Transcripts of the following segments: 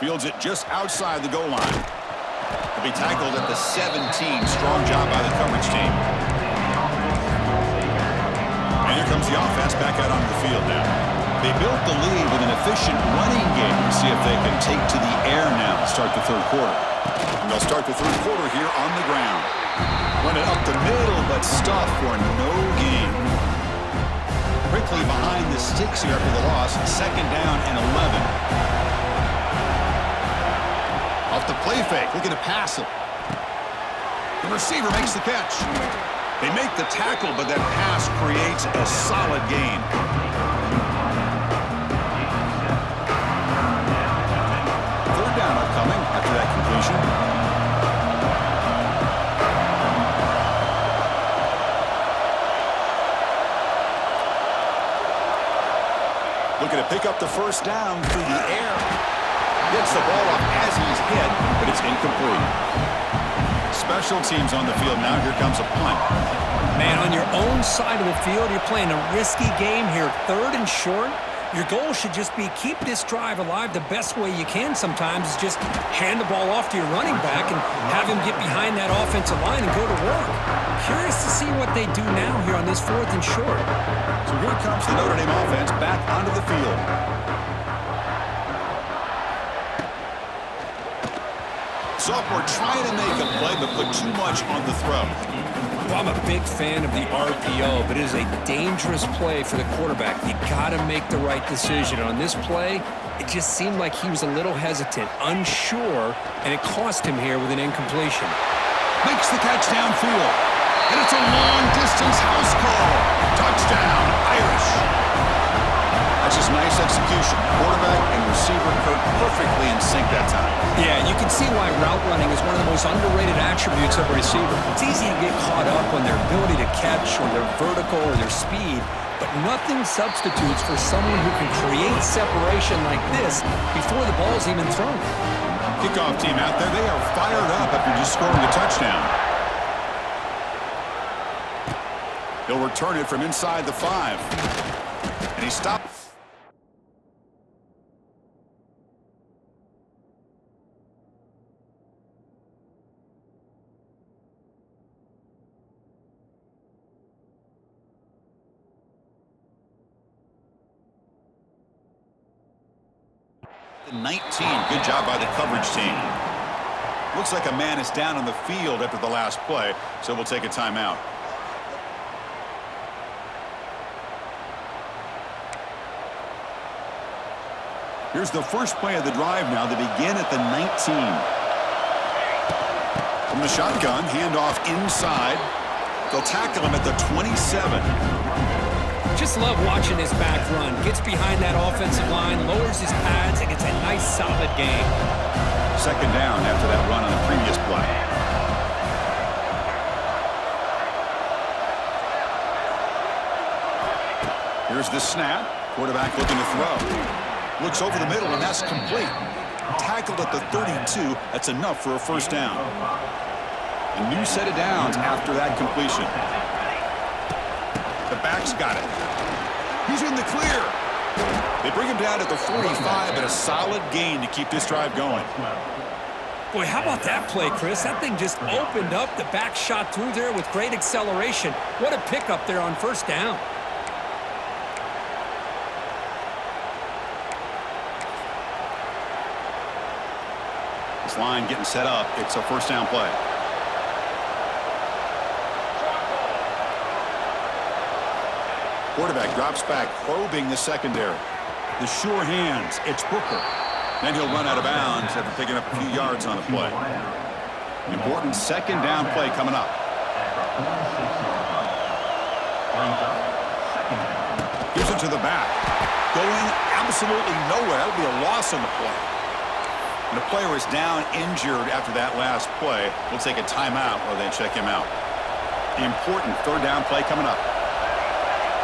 Fields it just outside the goal line. He'll be tackled at the 17. Strong job by the coverage team. And here comes the offense back out onto the field now. They built the lead with an efficient running game to see if they can take to the air now to start the third quarter. And they'll start the third quarter here on the ground. Run it up the middle, but stuffed for no gain. Quickly behind the sticks here after the loss. Second down and 11. Off the play fake, looking to pass it. The receiver makes the catch. They make the tackle, but that pass creates a solid gain. Third down upcoming after that completion. Looking to pick up the first down through the air. Gets the ball up as he's hit, but it's incomplete. Special teams on the field now. Here comes a punt. Man, on your own side of the field, you're playing a risky game here. Third and short. Your goal should just be keep this drive alive the best way you can sometimes is just hand the ball off to your running back and have him get behind that offensive line and go to work. Curious to see what they do now here on this fourth and short. So here comes the Notre Dame offense back onto the field. Sophomore trying to make a play, but put too much on the throw. Well, I'm a big fan of the RPO, but it is a dangerous play for the quarterback. You got to make the right decision. On this play, it just seemed like he was a little hesitant, unsure, and it cost him here with an incompletion. Makes the catch downfield, and it's a long-distance house call. Touchdown, Irish. That's just nice execution. Quarterback and receiver perfectly in sync that time. Yeah, you can see why route running is one of the most underrated attributes of a receiver. It's easy to get caught up on their ability to catch or their vertical or their speed, but nothing substitutes for someone who can create separation like this before the ball's even thrown. Kickoff team out there, they are fired up after just scoring a touchdown. He'll return it from inside the 5. And he stopped. The 19. Good job by the coverage team. Looks like a man is down on the field after the last play, so we'll take a timeout. Here's the first play of the drive now. They begin at the 19. From the shotgun, handoff inside. They'll tackle him at the 27. Just love watching this back run. Gets behind that offensive line, lowers his pads, and gets a nice solid gain. Second down after that run on the previous play. Here's the snap. Quarterback looking to throw. Looks over the middle, and that's complete. Tackled at the 32. That's enough for a first down. A new set of downs after that completion. The back's got it. He's in the clear. They bring him down at the 45, but a solid gain to keep this drive going. Boy, how about that play, Chris? That thing just opened up. The back shot through there with great acceleration. What a pickup there on first down. This line getting set up. It's a first down play. Quarterback drops back, probing the secondary. The sure hands. It's Booker. Then he'll run out of bounds after picking up a few yards on the play. Important second down play coming up. Gives it to the back. Going absolutely nowhere. That'll be a loss on the play. And the player is down injured after that last play. We'll take a timeout while they check him out. The important third down play coming up.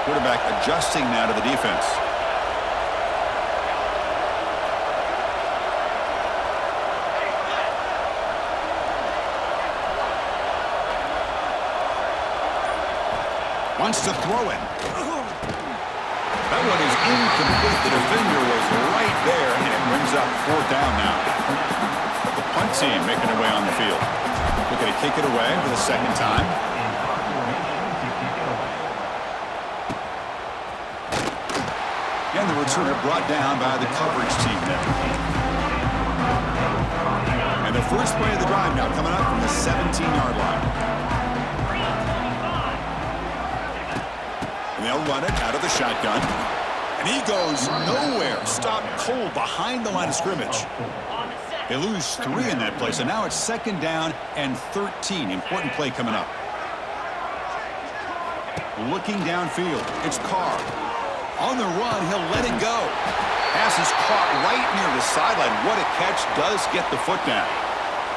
Quarterback adjusting now to the defense. Wants to throw it. That one is incomplete. The defender was right there, and it brings up fourth down now. team making their way on the field. Looking to kick it away for the second time. And the returner brought down by the coverage team there. And the first play of the drive now coming up from the 17-yard line. And they'll run it out of the shotgun. And he goes nowhere. Stopped cold behind the line of scrimmage. They lose 3 in that play, so now it's second down and 13. Important play coming up. Looking downfield, it's Carr. On the run, he'll let it go. Pass is caught right near the sideline. What a catch, does get the foot down.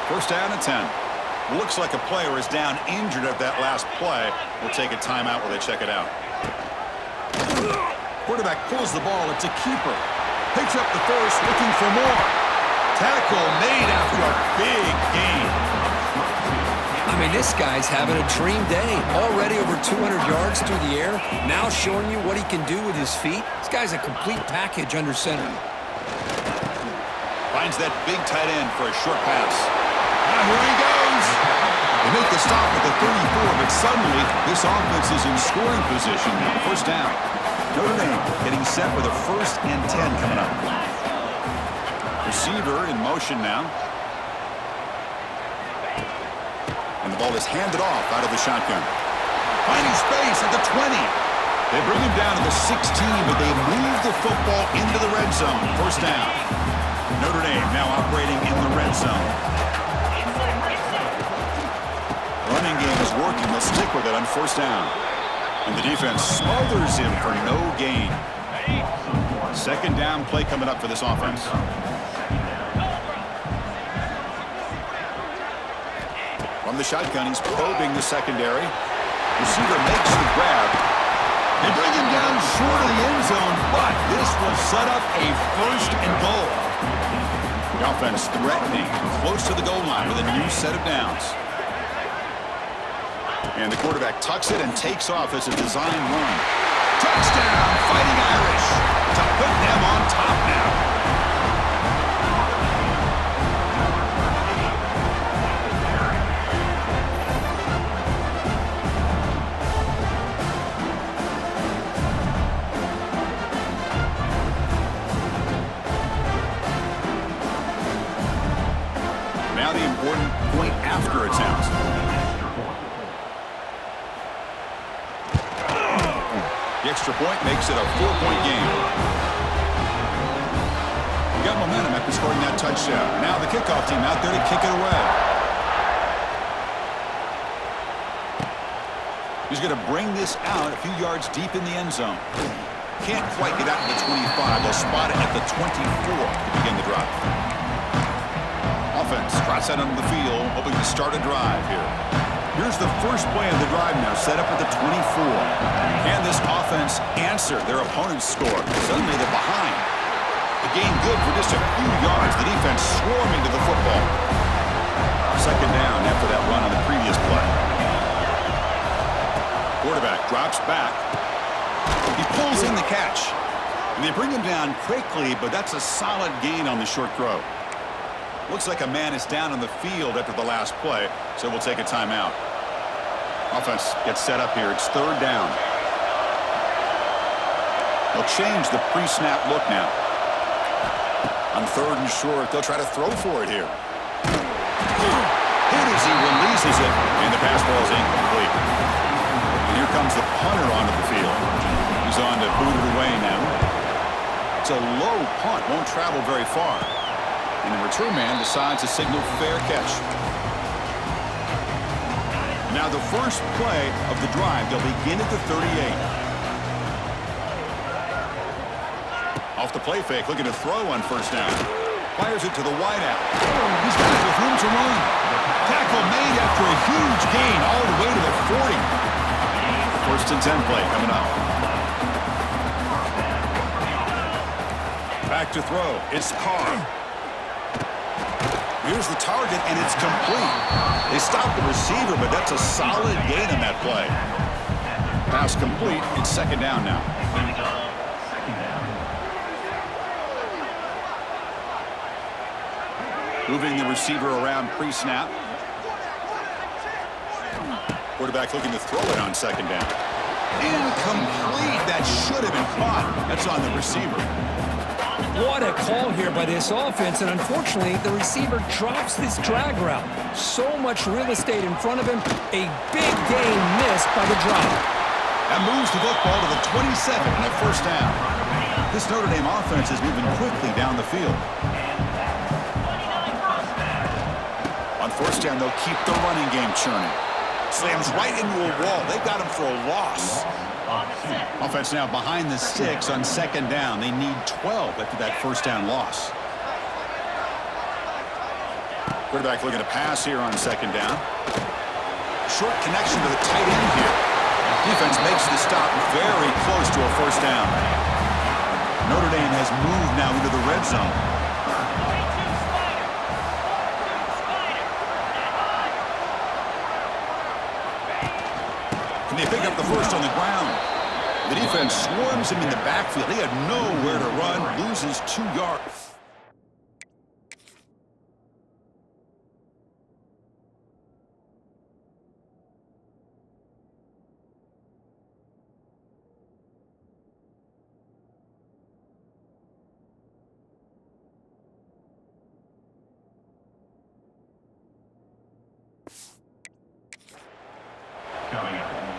First down and 10. Looks like a player is down injured at that last play. We'll take a timeout while they check it out. Quarterback pulls the ball. It's a keeper. Picks up the first, looking for more. Tackle made after a big gain. I mean, this guy's having a dream day. Already over 200 yards through the air. Now showing you what he can do with his feet. This guy's a complete package under center. Finds that big tight end for a short pass. Now here he goes. They make the stop at the 34, but suddenly this offense is in scoring position. First down. Notre Dame getting set with a 1st and 10 coming up. Receiver in motion now. And the ball is handed off out of the shotgun. Finding space at the 20. They bring him down to the 16, but they move the football into the red zone. First down. Notre Dame now operating in the red zone. Running game is working. They'll stick with it on first down. And the defense smothers him for no gain. Second down play coming up for this offense. From the shotgun, he's probing the secondary. Receiver makes the grab. They bring him down short of the end zone, but this will set up a 1st and goal. The offense threatening, close to the goal line with a new set of downs. And the quarterback tucks it and takes off as a design run. Touchdown, Fighting Irish, to put them on top now. Now the important point after attempt. The extra point makes it a 4-point game. We got momentum after scoring that touchdown. Now the kickoff team out there to kick it away. He's going to bring this out a few yards deep in the end zone. Can't quite get out to the 25. They'll spot it at the 24 to begin the drive. Offense trots out onto the field, hoping to start a drive here. Here's the first play of the drive now, set up at the 24. Can this offense answer their opponent's score? Suddenly they're behind. The gain good for just a few yards. The defense swarming to the football. Second down after that run on the previous play. Quarterback drops back. He pulls in the catch. And they bring him down quickly, but that's a solid gain on the short throw. Looks like a man is down on the field after the last play, so we'll take a timeout. Offense gets set up here. It's third down. They'll change the pre-snap look now. On 3rd and short, they'll try to throw for it here. Hit as he releases it, and the pass ball is incomplete. And here comes the punter onto the field. He's on to boot it away now. It's a low punt, won't travel very far. And the return man decides to signal fair catch. Now the first play of the drive, they'll begin at the 38. Off the play fake, looking to throw on first down. Fires it to the wideout. He's got it with room to run. Tackle made after a huge gain all the way to the 40. First and 10 play coming up. Back to throw. It's Carr. Here's the target, and it's complete. They stopped the receiver, but that's a solid gain on that play. Pass complete. It's second down now. Moving the receiver around pre-snap. Quarterback looking to throw it on second down. Incomplete. That should have been caught. That's on the receiver. What a call here by this offense, and unfortunately, the receiver drops this drag route. So much real estate in front of him. A big gain missed by the drop. That moves the football to the 27 and a first down. This Notre Dame offense is moving quickly down the field. On first down, they'll keep the running game churning. Slams right into a wall. They've got him for a loss. Offense now behind the sticks on second down. They need 12 after that first down loss. Quarterback looking to pass here on second down. Short connection to the tight end here. Defense makes the stop very close to a first down. Notre Dame has moved now into the red zone. Can they pick up the first on the ground? The defense swarms him in the backfield. He had nowhere to run, loses 2 yards.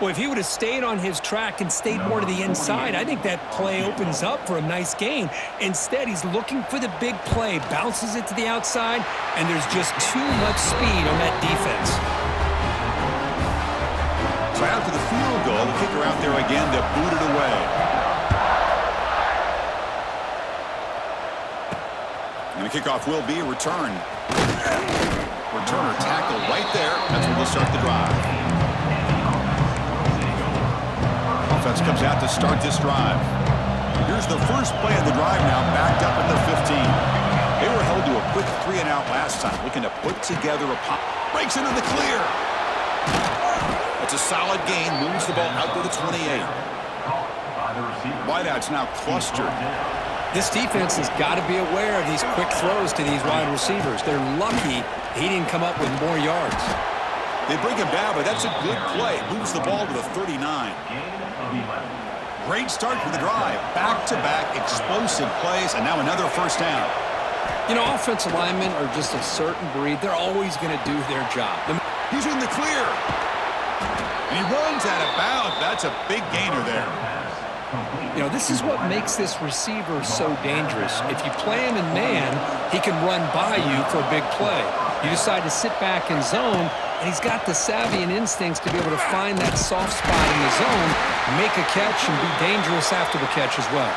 Well, if he would have stayed on his track and stayed more to the inside, I think that play opens up for a nice gain. Instead, he's looking for the big play, bounces it to the outside, and there's just too much speed on that defense. So after the field goal, the kicker out there again to boot it away. And the kickoff will be a return. Returner tackle right there. That's where they'll start the drive. Offense comes out to start this drive. Here's the first play of the drive now, backed up at the 15. They were held to a quick 3-and-out last time, looking to put together a pop. Breaks into the clear. It's a solid gain, moves the ball out to the 28. Wideouts now clustered. This defense has got to be aware of these quick throws to these wide receivers. They're lucky he didn't come up with more yards. They bring him down, but that's a good play. Moves the ball to the 39. Great start for the drive. Back-to-back explosive plays, and now another first down. You know, offensive linemen are just a certain breed. They're always going to do their job. He's in the clear. And he runs out of bounds. That's a big gainer there. You know, this is what makes this receiver so dangerous. If you play him in man, he can run by you for a big play. You decide to sit back in zone, and he's got the savvy and instincts to be able to find that soft spot in the zone, make a catch, and be dangerous after the catch as well.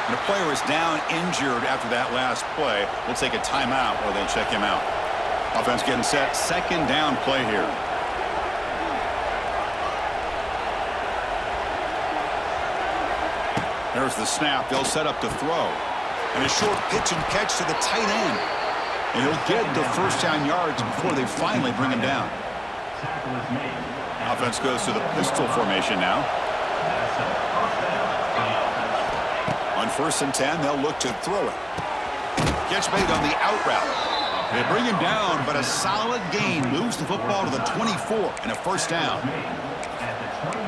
And the player is down injured after that last play. We'll take a timeout while they check him out. Offense getting set. Second down play here. There's the snap. They'll set up to throw. And a short pitch and catch to the tight end. And he'll get the first down yards before they finally bring him down. Offense goes to the pistol formation now. On 1st and 10, they'll look to throw it. Catch made on the out route. They bring him down, but a solid gain moves the football to the 24 and a first down.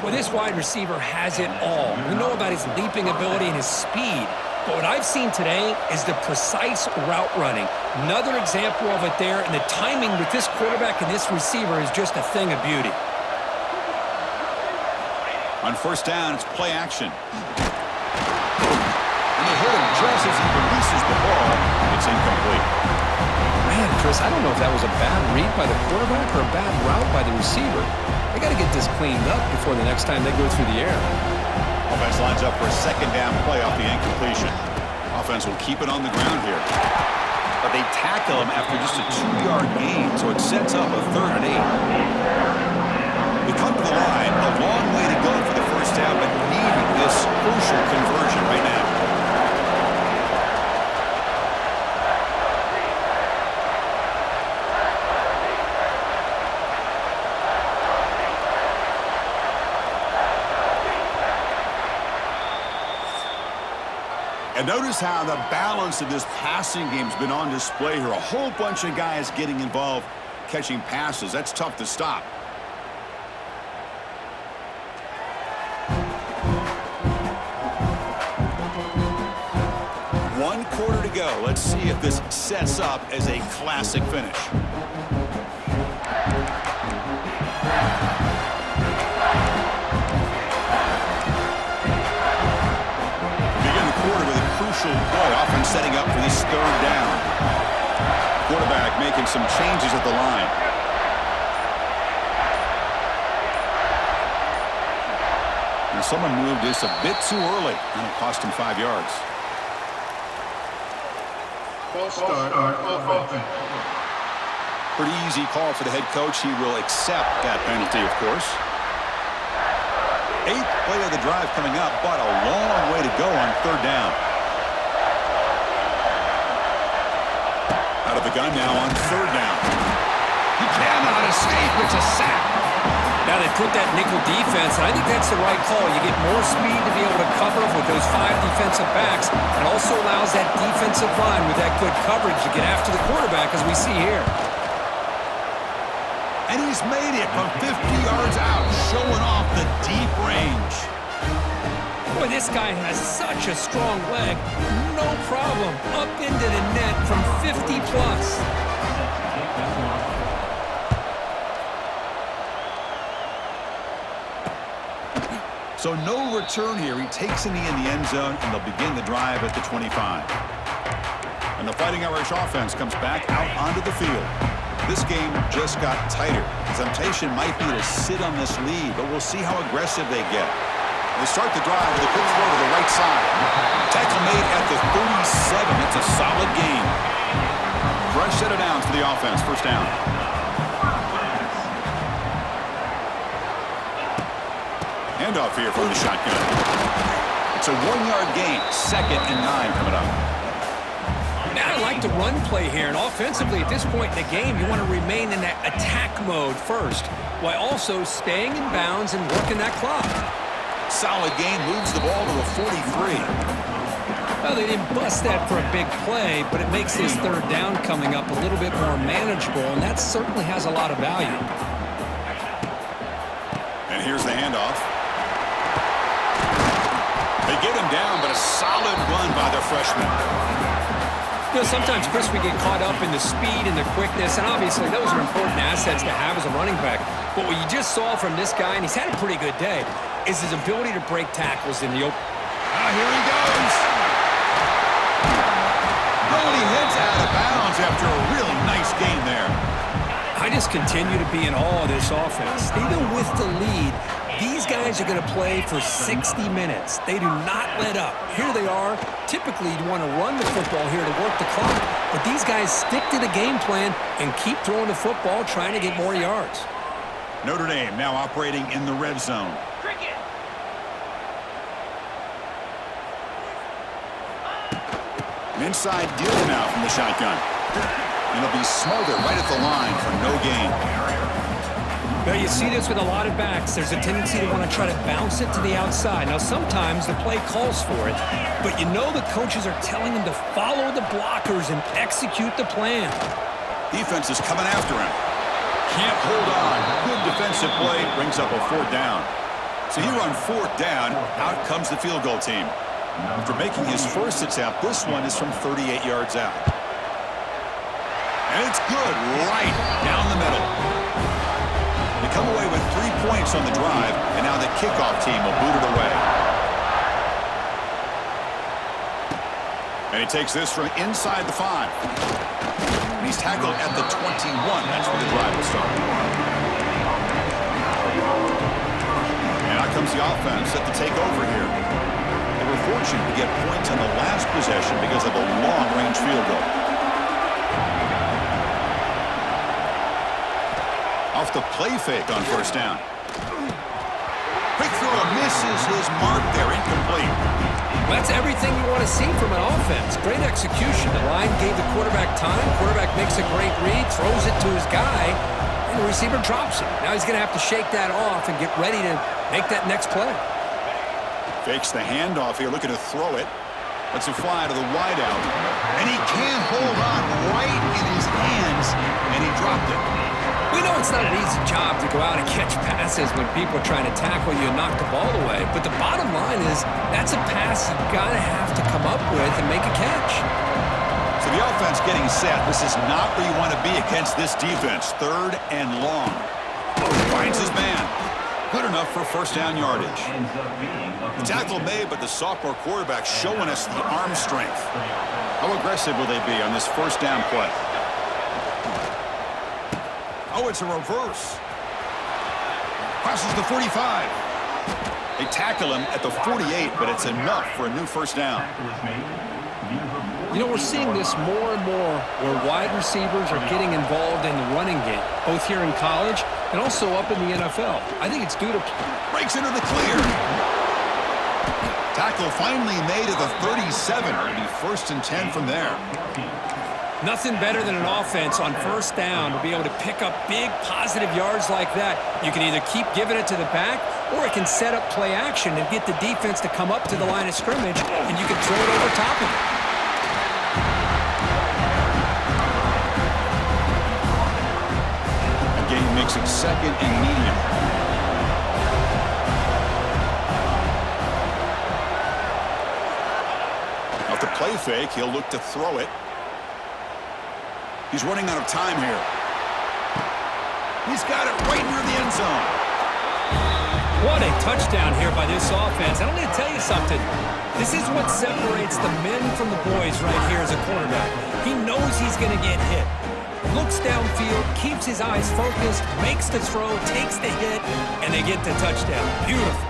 Well, this wide receiver has it all. We know about his leaping ability and his speed. But what I've seen today is the precise route running. Another example of it there, and the timing with this quarterback and this receiver is just a thing of beauty. On first down, it's play action. And they hit him just as he releases the ball. It's incomplete. Man, Chris, I don't know if that was a bad read by the quarterback or a bad route by the receiver. They got to get this cleaned up before the next time they go through the air. Offense lines up for a second down play off the incompletion. Offense will keep it on the ground here. But they tackle him after just a 2-yard gain, so it sets up a 3rd and 8. They come to the line, a long way to go for the first down, but needing this crucial conversion right now. And notice how the balance of this passing game's been on display here. A whole bunch of guys getting involved, catching passes. That's tough to stop. One quarter to go. Let's see if this sets up as a classic finish. Crucial play, often setting up for this third down. Quarterback making some changes at the line. And someone moved this a bit too early, and it cost him 5 yards. False start offense. Pretty easy call for the head coach. He will accept that penalty, of course. 8th play of the drive coming up, but a long way to go on third down. Out of the gun now on third down. He cannot escape. It's a sack. Now they put that nickel defense, and I think that's the right call. You get more speed to be able to cover with those 5 defensive backs. It also allows that defensive line with that good coverage to get after the quarterback, as we see here. And he's made it from 50 yards out, showing off the deep range. Boy, this guy has such a strong leg. No problem. Up into the net from 50 plus. So no return here. He takes in the end zone, and they'll begin the drive at the 25. And the Fighting Irish offense comes back out onto the field. This game just got tighter. The temptation might be to sit on this lead, but we'll see how aggressive they get. They start the drive with a quick throw to the right side. Tackle made at the 37. It's a solid gain. Fresh set of downs for the offense. First down. Handoff here from the shotgun. It's a 1-yard gain. 2nd and 9 coming up. Now I like the run play here, and offensively at this point in the game, you want to remain in that attack mode first, while also staying in bounds and working that clock. Solid gain, moves the ball to the 43. Well, they didn't bust that for a big play, but it makes this third down coming up a little bit more manageable, and that certainly has a lot of value. And here's the handoff. They get him down, but a solid run by their freshman. You know, sometimes, Chris, we get caught up in the speed and the quickness, and obviously those are important assets to have as a running back. But what you just saw from this guy, and he's had a pretty good day, is his ability to break tackles in the open. Here he goes. Oh, he heads out of bounds after a really nice gain there. I just continue to be in awe of this offense. Even with the lead, these guys are going to play for 60 minutes. They do not let up. Here they are. Typically, you'd want to run the football here to work the clock, but these guys stick to the game plan and keep throwing the football, trying to get more yards. Notre Dame now operating in the red zone. An inside deal now from the shotgun. And it'll be smothered right at the line for no gain. Now, you see this with a lot of backs. There's a tendency to want to try to bounce it to the outside. Now, sometimes the play calls for it, but you know the coaches are telling them to follow the blockers and execute the plan. Defense is coming after him. Can't hold on. Good defensive play. Brings up a 4th down. So here on 4th down, out comes the field goal team. After making his first attempt, this one is from 38 yards out. And it's good right down the middle. They come away with 3 points on the drive, and now the kickoff team will boot it away. And he takes this from inside the 5. And he's tackled at the 21. That's where the drive will start. And out comes the offense set to take over here. They were fortunate to get points on the last possession because of a long-range field goal. Off the play fake on first down. Quick throw misses his mark there, incomplete. Well, that's everything you want to see from an offense. Great execution. The line gave the quarterback time. Quarterback makes a great read, throws it to his guy, and the receiver drops it. Now he's going to have to shake that off and get ready to make that next play. Fakes the handoff here, looking to throw it. Let's a fly to the wideout. And he can't hold on right in his hands, and he dropped it. We know it's not an easy job to go out and catch passes when people are trying to tackle you and knock the ball away. But the bottom line is that's a pass you got to have to come up with and make a catch. So the offense getting set. This is not where you want to be against this defense. 3rd and long. Finds his man. Good enough for first down yardage. The tackle made, but the sophomore quarterback showing us the arm strength. How aggressive will they be on this first down play? Oh, it's a reverse. Crosses the 45. They tackle him at the 48, but it's enough for a new first down. You know, we're seeing this more and more where wide receivers are getting involved in the running game, both here in college and also up in the NFL. I think it's due to... Breaks into the clear. Tackle finally made at the 37. It'll be 1st and 10 from there. Nothing better than an offense on first down to be able to pick up big positive yards like that. You can either keep giving it to the back, or it can set up play action and get the defense to come up to the line of scrimmage, and you can throw it over top of it. Again, makes it 2nd and medium. Off the play fake, he'll look to throw it. He's running out of time here. He's got it right near the end zone. What a touchdown here by this offense. And I'm going to tell you something. This is what separates the men from the boys right here as a quarterback. He knows he's going to get hit. Looks downfield, keeps his eyes focused, makes the throw, takes the hit, and they get the touchdown. Beautiful.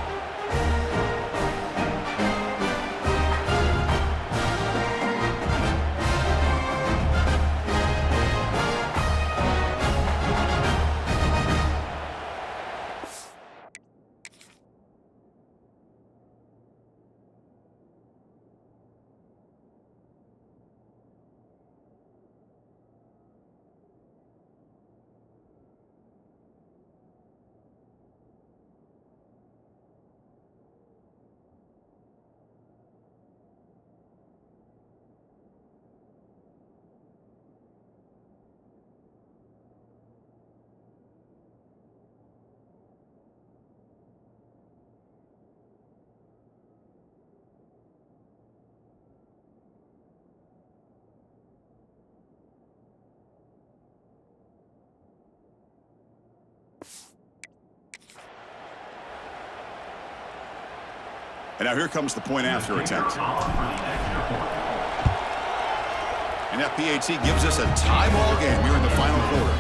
And now here comes the point after attempt. And that PAT gives us a tie ball game here in the final quarter.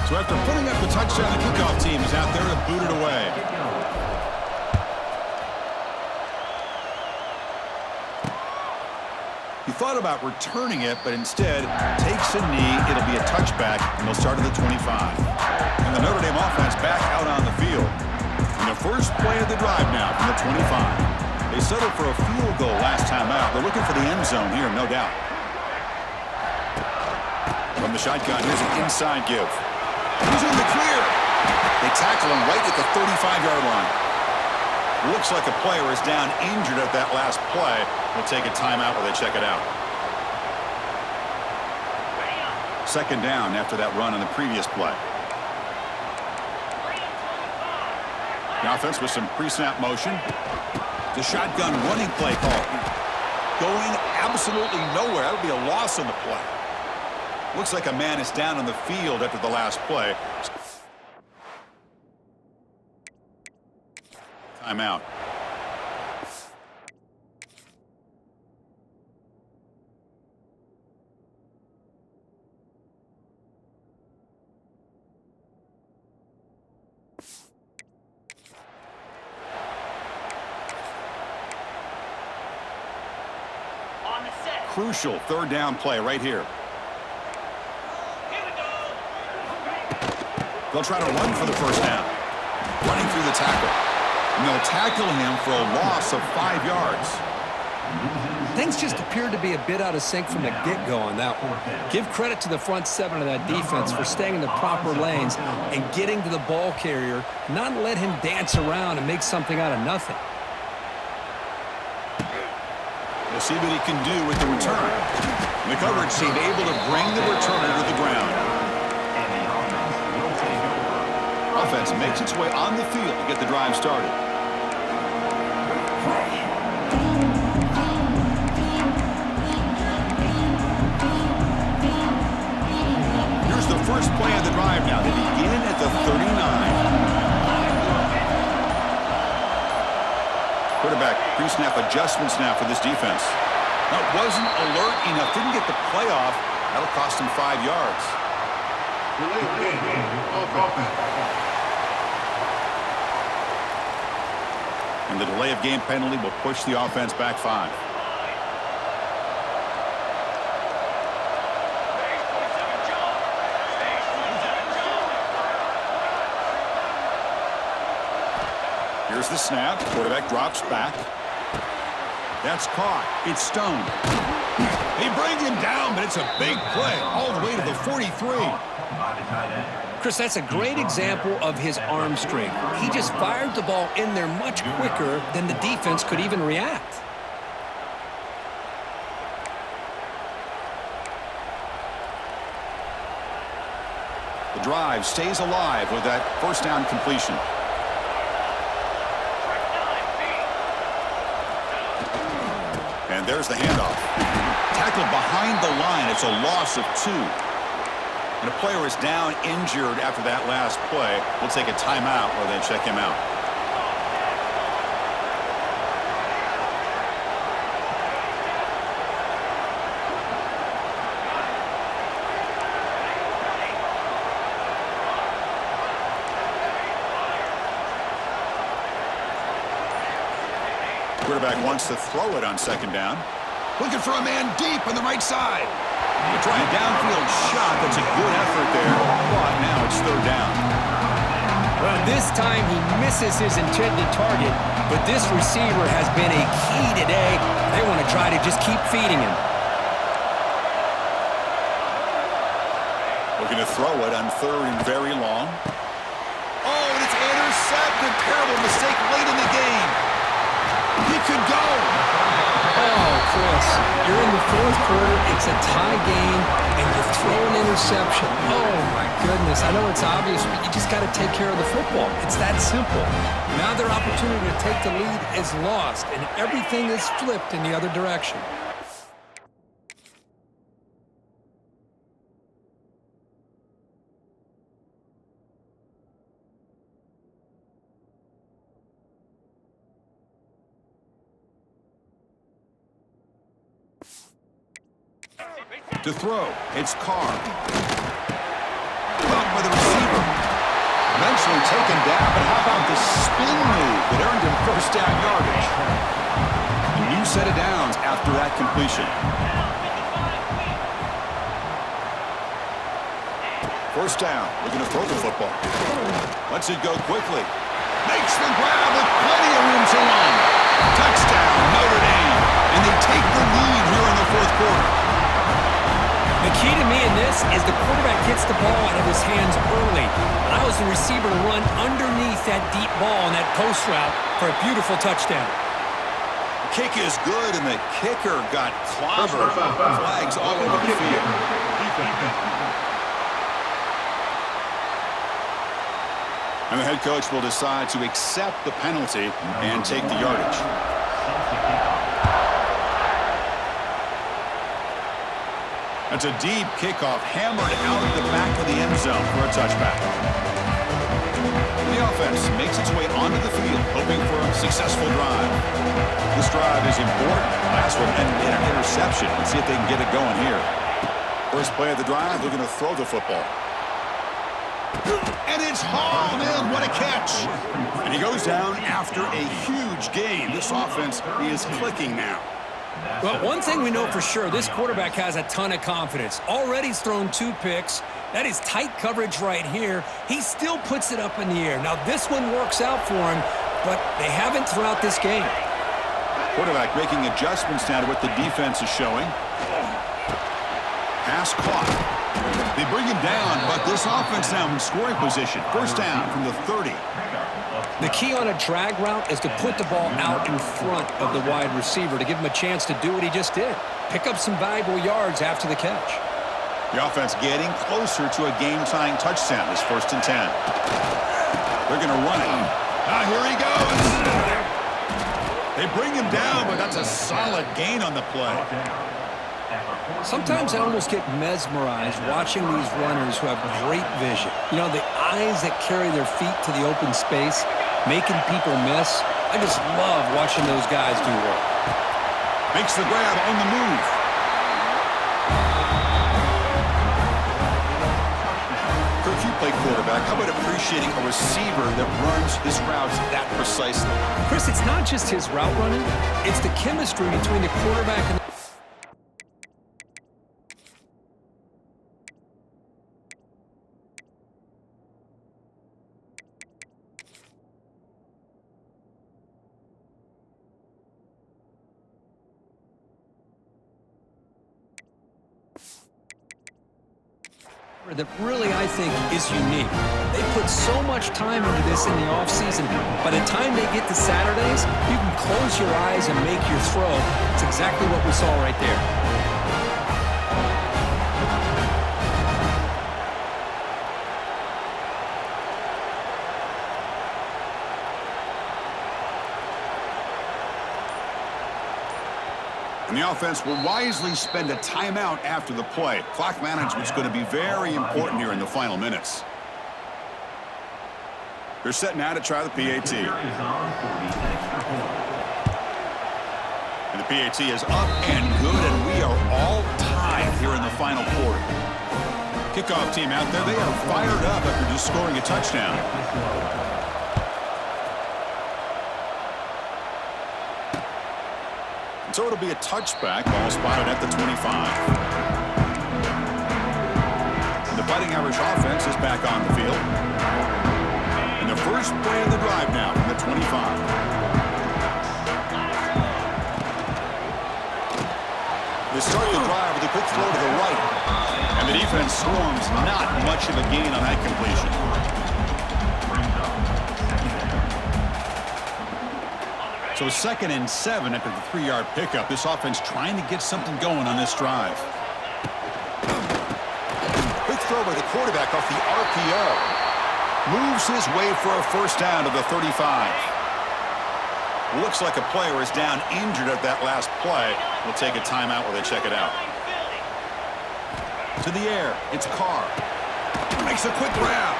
So after putting up the touchdown, the kickoff team is out there to boot it away. He thought about returning it, but instead takes a knee. It'll be a touchback, and they'll start at the 25. And the Notre Dame offense back out on the field. And the first play of the drive now from the 25. They settled for a field goal last time out. They're looking for the end zone here, no doubt. From the shotgun, here's an inside give. He's in the clear. They tackle him right at the 35-yard line. Looks like a player is down injured at that last play. We'll take a timeout while they check it out. 2nd down after that run on the previous play. The offense with some pre-snap motion. The shotgun running play call. Going absolutely nowhere. That would be a loss on the play. Looks like a man is down on the field after the last play. Timeout. Crucial 3rd down play right here. They'll try to run for the first down. Running through the tackle. And they'll tackle him for a loss of 5 yards. Things just appeared to be a bit out of sync from the get-go on that one. Give credit to the front seven of that defense for staying in the proper lanes and getting to the ball carrier, not let him dance around and make something out of nothing. We'll see what he can do with the return. The coverage seemed able to bring the returner to the ground. Offense makes its way on the field to get the drive started. Here's the first play of the drive now. They begin at the 39. Quarterback pre-snap adjustments now for this defense. That wasn't alert enough. Didn't get the play off. That'll cost him 5 yards. And the delay of game penalty will push the offense back 5. Here's the snap. Quarterback drops back. That's caught. It's Stone. They bring him down, but it's a big play all the way to the 43. Chris, that's a great example of his arm strength. He just fired the ball in there much quicker than the defense could even react. The drive stays alive with that first down completion. And there's the handoff. Tackled behind the line. It's a loss of 2. And a player is down injured after that last play. We'll take a timeout while they check him out. Quarterback wants to throw it on second down. Looking for a man deep on the right side. They're trying a downfield shot. That's a good effort there. But now it's third down. Well, this time he misses his intended target, but this receiver has been a key today. They want to try to just keep feeding him. Looking to throw it on third and very long. Oh, and it's intercepted. Terrible mistake late in the game. He could go. Oh, Chris, you're in the fourth quarter. It's a tie game, and you throw an interception. Oh, my goodness. I know it's obvious, but you just got to take care of the football. It's that simple. Now their opportunity to take the lead is lost, and everything is flipped in the other direction. To throw, it's Carr. Caught by the receiver. Eventually taken down, but how about the spin move that earned him first down yardage? A new set of downs after that completion. First down, looking to throw the football. Lets it go quickly. Makes the grab with plenty of room to run. Touchdown, Notre Dame. And they take the lead here in the fourth quarter. The key to me in this is the quarterback gets the ball out of his hands early, allows the receiver to run underneath that deep ball on that post route for a beautiful touchdown. The kick is good, and the kicker got clobbered. Flags all over the field. And the head coach will decide to accept the penalty and take the yardage. That's a deep kickoff, hammered out of the back of the end zone for a touchback. The offense makes its way onto the field, hoping for a successful drive. This drive is important. Last one ended in an interception. Let's see if they can get it going here. First play of the drive, they're going to throw the football. And it's hauled in. What a catch. And he goes down after a huge gain. This offense is clicking now. Well, one thing we know for sure, this quarterback has a ton of confidence. Already he's thrown 2 picks. That is tight coverage right here. He still puts it up in the air. Now, this one works out for him, but they haven't throughout this game. Quarterback making adjustments now to what the defense is showing. Pass caught. They bring him down, but this offense now in scoring position. First down from the 30. The key on a drag route is to put the ball out in front of the wide receiver to give him a chance to do what he just did. Pick up some valuable yards after the catch. The offense getting closer to a game-tying touchdown. This 1st and 10. They're going to run it. Here he goes. They bring him down, but that's a solid gain on the play. Sometimes I almost get mesmerized watching these runners who have great vision. You know, the eyes that carry their feet to the open space, making people miss. I just love watching those guys do work. Makes the grab on the move. Kirk, you play quarterback. How about appreciating a receiver that runs his routes that precisely? Chris, it's not just his route running. It's the chemistry between the quarterback and that really, I think, is unique. They put so much time into this in the offseason. By the time they get to Saturdays, you can close your eyes and make your throw. It's exactly what we saw right there. And the offense will wisely spend a timeout after the play. Clock management's going to be very important here in the final minutes. They're set now to try the PAT. And the PAT is up and good, and we are all tied here in the final quarter. Kickoff team out there, they are fired up after just scoring a touchdown. So it'll be a touchback, ball spotted at the 25. And the Fighting Irish offense is back on the field. And the first play of the drive now from the 25. They start the drive with a quick throw to the right. And the defense swarms, not much of a gain on that completion. So 2nd and 7 after the 3-yard pickup. This offense trying to get something going on this drive. Quick throw by the quarterback off the RPO. Moves his way for a first down to the 35. Looks like a player is down injured at that last play. We'll take a timeout while they check it out. To the air, it's Carr. Makes a quick grab.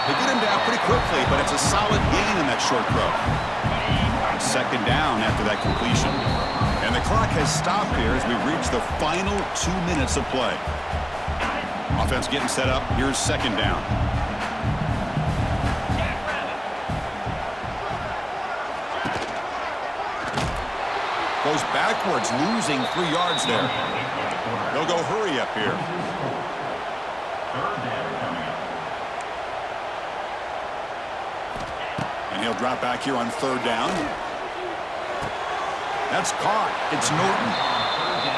They get him down pretty quickly, but it's a solid gain in that short throw. 2nd down after that completion. And the clock has stopped here as we reach the final 2 minutes of play. Offense getting set up. Here's 2nd down. Goes backwards, losing 3 yards there. They'll go hurry up here. And he'll drop back here on 3rd down. That's caught. It's Norton.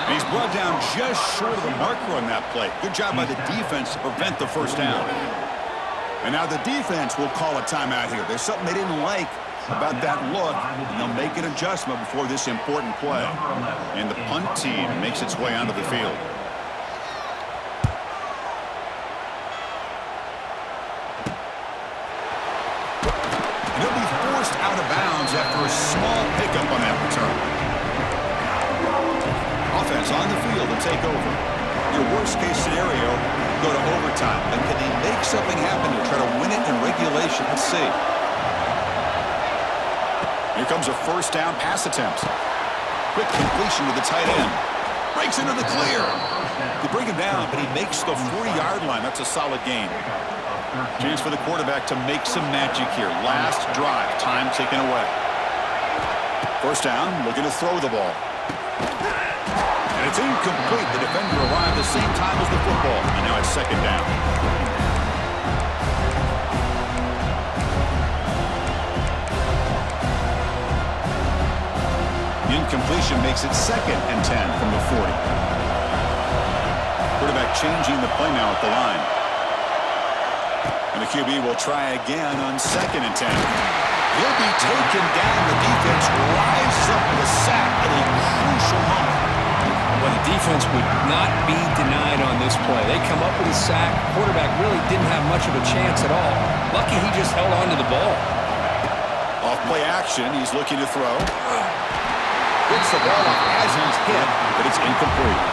And he's brought down just short of the marker on that play. Good job by the defense to prevent the first down. And now the defense will call a timeout here. There's something they didn't like about that look, and they'll make an adjustment before this important play. And the punt team makes its way onto the field. And he'll be forced out of bounds after a small pickup on that return. Offense on the field to take over. Your worst-case scenario, go to overtime. But can they make something happen to try to win it in regulation? Let's see. Here comes a first down pass attempt. Quick completion to the tight end. Breaks into the clear. They bring him down, but he makes the 40-yard line. That's a solid gain. Chance for the quarterback to make some magic here. Last drive, time taken away. First down, looking to throw the ball. And it's incomplete. The defender arrived the same time as the football. And now it's second down. The incompletion makes it 2nd and 10 from the 40. Quarterback changing the play now at the line. And the QB will try again on 2nd and 10. He'll be taken down. The defense rises up with a sack at a crucial moment. Well, the defense would not be denied on this play. They come up with a sack. Quarterback really didn't have much of a chance at all. Lucky he just held on to the ball. Off play action. He's looking to throw. Gets the ball up as he's hit, but it's incomplete.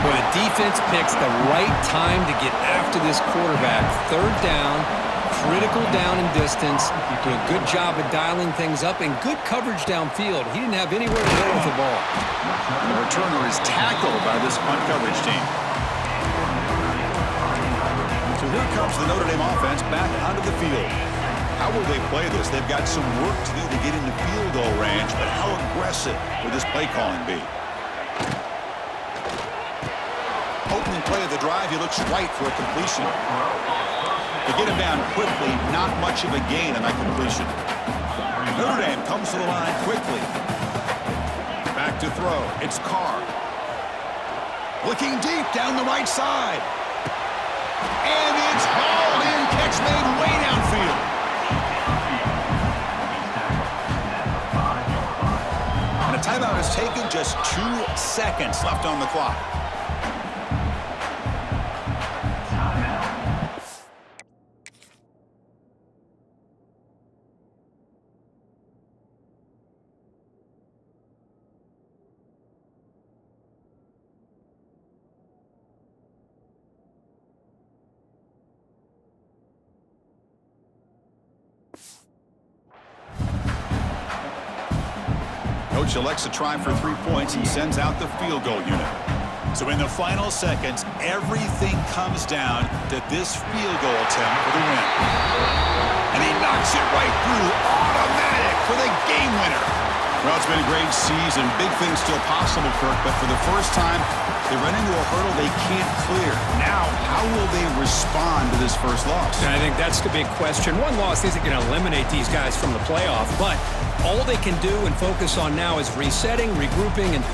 Well, the defense picks the right time to get after this quarterback. 3rd down, critical down and distance. Do a good job of dialing things up and good coverage downfield. He didn't have anywhere to go with the ball. The returner is tackled by this punt coverage team. So here comes the Notre Dame offense back onto the field. How will they play this? They've got some work to do to get into field goal range, but how aggressive will this play calling be? Opening play of the drive, he looks right for a completion. To get him down quickly, not much of a gain on that completion. Notre Dame comes to the line quickly. Back to throw. It's Carr. Looking deep down the right side. And it's hauled in. Catch made way downfield. And a timeout is taken. Just 2 seconds left on the clock. Coach elects to try for 3 points and sends out the field goal unit. So in the final seconds, everything comes down to this field goal attempt for the win. And he knocks it right through, automatic for the game winner. Well, it's been a great season. Big things still possible, Kirk, but for the first time, they run into a hurdle they can't clear. Now, how will they respond to this first loss? And I think that's the big question. One loss isn't going to eliminate these guys from the playoff, but all they can do and focus on now is resetting, regrouping, and